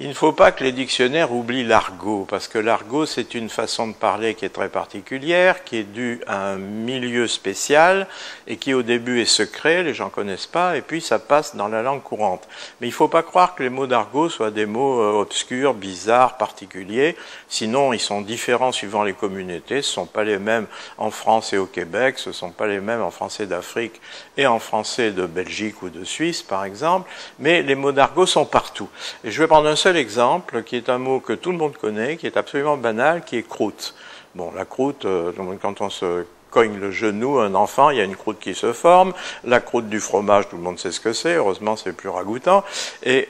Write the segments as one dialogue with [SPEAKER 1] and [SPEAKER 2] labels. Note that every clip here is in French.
[SPEAKER 1] Il ne faut pas que les dictionnaires oublient l'argot, parce que l'argot, c'est une façon de parler qui est très particulière, qui est due à un milieu spécial, et qui au début est secret, les gens ne connaissent pas, et puis ça passe dans la langue courante. Mais il ne faut pas croire que les mots d'argot soient des mots obscurs, bizarres, particuliers, sinon ils sont différents suivant les communautés, ce ne sont pas les mêmes en France et au Québec, ce ne sont pas les mêmes en français d'Afrique et en français de Belgique ou de Suisse, par exemple, mais les mots d'argot sont partout. Et je vais prendre un seul exemple, qui est un mot que tout le monde connaît, qui est absolument banal, qui est croûte. Bon, la croûte, quand on se cogne le genou, un enfant, il y a une croûte qui se forme. La croûte du fromage, tout le monde sait ce que c'est, heureusement c'est plus ragoûtant. Et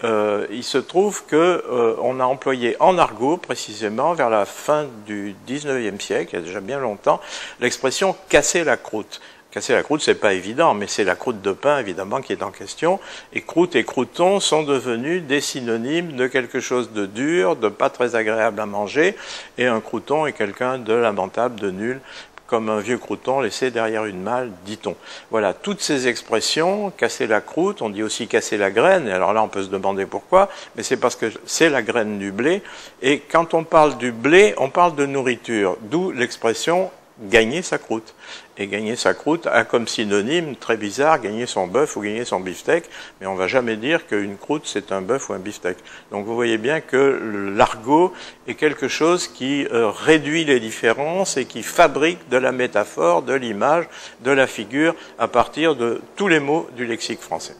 [SPEAKER 1] il se trouve que on a employé en argot, précisément, vers la fin du 19e siècle, il y a déjà bien longtemps, l'expression « casser la croûte ». Casser la croûte, c'est pas évident, mais c'est la croûte de pain, évidemment, qui est en question. Et croûte et crouton sont devenus des synonymes de quelque chose de dur, de pas très agréable à manger. Et un crouton est quelqu'un de lamentable, de nul, comme un vieux crouton laissé derrière une malle, dit-on. Voilà, toutes ces expressions, casser la croûte, on dit aussi casser la graine, et alors là on peut se demander pourquoi, mais c'est parce que c'est la graine du blé, et quand on parle du blé, on parle de nourriture, d'où l'expression gagner sa croûte. Et gagner sa croûte a comme synonyme très bizarre gagner son bœuf ou gagner son beefsteak, mais on ne va jamais dire qu'une croûte c'est un bœuf ou un beefsteak. Donc vous voyez bien que l'argot est quelque chose qui réduit les différences et qui fabrique de la métaphore, de l'image, de la figure à partir de tous les mots du lexique français.